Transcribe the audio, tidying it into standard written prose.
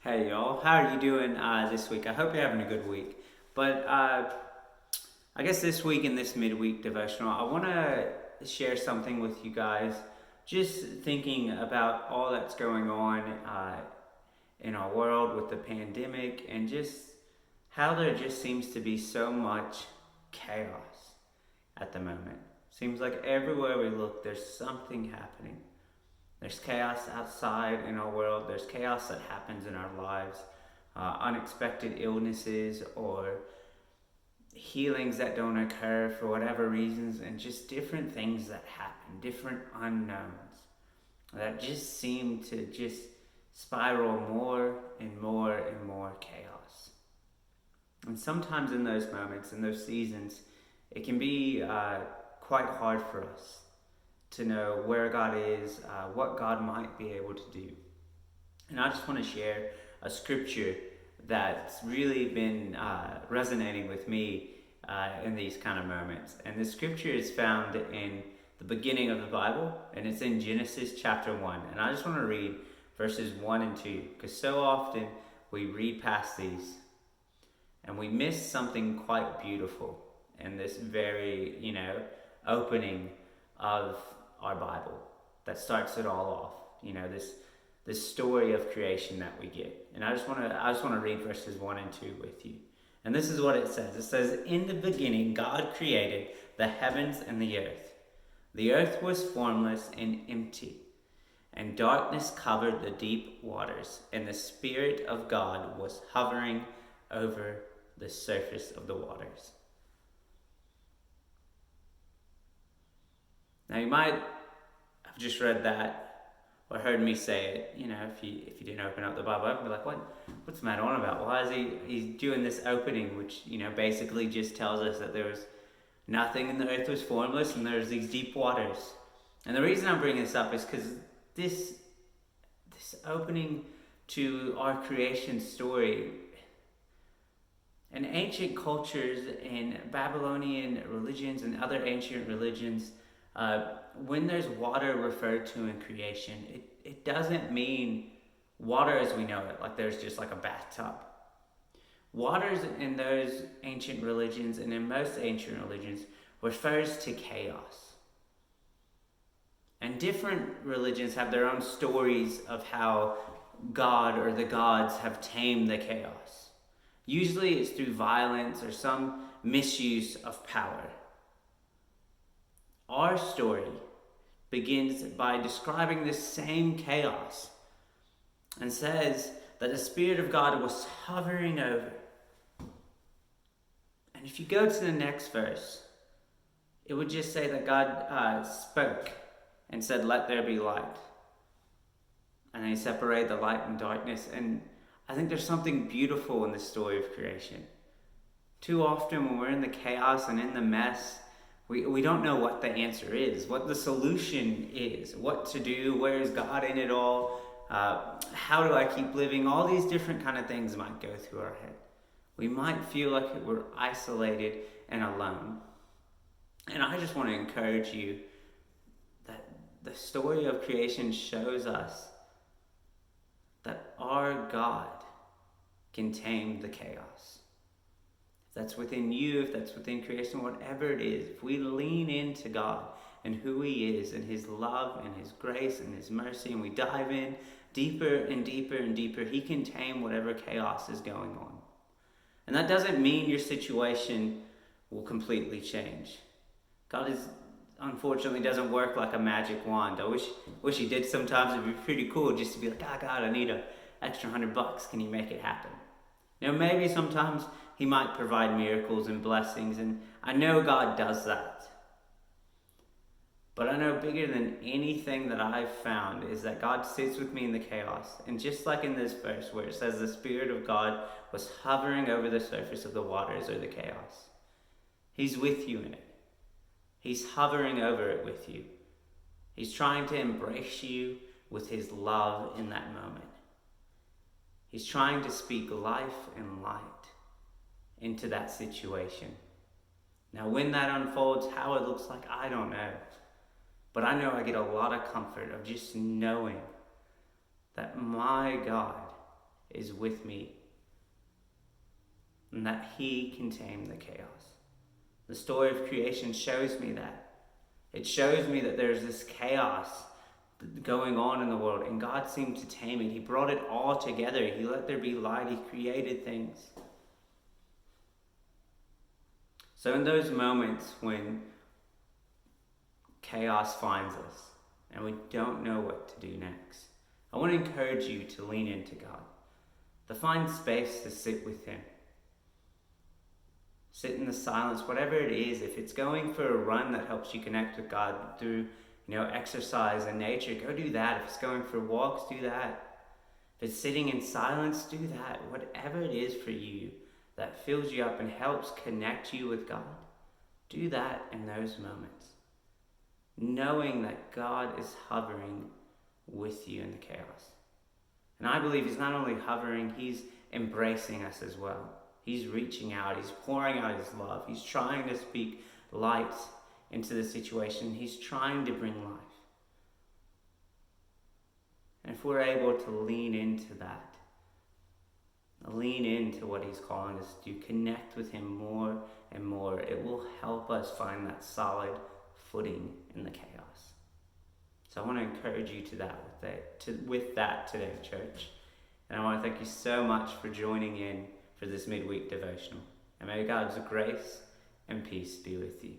Hey y'all, how are you doing this week? I hope you're having a good week. But I guess this week in this midweek devotional, I want to share something with you guys. Just thinking about all that's going on in our world with the pandemic and just how there just seems to be so much chaos at the moment. Seems like everywhere we look, there's something happening. There's chaos outside in our world. There's chaos that happens in our lives. Unexpected illnesses or healings that don't occur for whatever reasons, and just different things that happen, different unknowns that just seem to just spiral more and more and more chaos. And sometimes in those moments, in those seasons, it can be quite hard for us to know where God is, what God might be able to do. And I just want to share a scripture that's really been resonating with me in these kind of moments. And the scripture is found in the beginning of the Bible, and it's in Genesis chapter 1. And I just want to read verses 1 and 2, because so often we read past these and we miss something quite beautiful in this very, opening of our Bible that starts it all off. This story of creation that we get. And I just want to read verses 1 and 2 with you. And this is what it says. It says, "In the beginning God created the heavens and the earth. The earth was formless and empty, and darkness covered the deep waters, and the Spirit of God was hovering over the surface of the waters." Now you might have just read that or heard me say it, if you didn't open up the Bible, I'd be like, what's Matt on about? Why is he's doing this opening, which, basically just tells us that there was nothing and the earth was formless and there's these deep waters. And the reason I'm bringing this up is because this opening to our creation story, in ancient cultures, in Babylonian religions and other ancient religions, when there's water referred to in creation, it doesn't mean water as we know it, like there's just like a bathtub. Waters in those ancient religions and in most ancient religions refers to chaos. And different religions have their own stories of how God or the gods have tamed the chaos. Usually it's through violence or some misuse of power. Our story begins by describing this same chaos and says that the Spirit of God was hovering over. And if you go to the next verse, it would just say that God spoke and said, "Let there be light." And he separated the light and darkness. And I think there's something beautiful in the story of creation. Too often when we're in the chaos and in the mess, we don't know what the answer is, what the solution is, what to do, where is God in it all, how do I keep living? All these different kind of things might go through our head. We might feel like we're isolated and alone. And I just want to encourage you that the story of creation shows us that our God can tame the chaos. If that's within you, if that's within creation, whatever it is, if we lean into God and who He is and His love and His grace and His mercy, and we dive in deeper and deeper and deeper, He can tame whatever chaos is going on. And that doesn't mean your situation will completely change. God unfortunately doesn't work like a magic wand. I wish He did sometimes. It'd be pretty cool just to be like, God, I need an extra $100. Can You make it happen? Maybe sometimes He might provide miracles and blessings, and I know God does that. But I know bigger than anything that I've found is that God sits with me in the chaos. And just like in this verse where it says the Spirit of God was hovering over the surface of the waters or the chaos, He's with you in it. He's hovering over it with you. He's trying to embrace you with His love in that moment. He's trying to speak life and light into that situation. Now, when that unfolds, how it looks like, I don't know. But I know I get a lot of comfort of just knowing that my God is with me and that he can tame the chaos. The story of creation shows me that. It shows me that there's this chaos going on in the world, and God seemed to tame it. He brought it all together. He let there be light. He created things. So in those moments when chaos finds us and we don't know what to do next, I want to encourage you to lean into God, to find space to sit with him. Sit in the silence, whatever it is. If it's going for a run that helps you connect with God through, exercise and nature, go do that. If it's going for walks, do that. If it's sitting in silence, do that. Whatever it is for you that fills you up and helps connect you with God, do that in those moments. Knowing that God is hovering with you in the chaos. And I believe he's not only hovering, he's embracing us as well. He's reaching out, he's pouring out his love, he's trying to speak light into the situation, he's trying to bring life. And if we're able to lean into that, lean into what he's calling us to do, connect with him more and more, it will help us find that solid footing in the chaos. So I want to encourage you with that today, church. And I want to thank you so much for joining in for this midweek devotional. And may God's grace and peace be with you.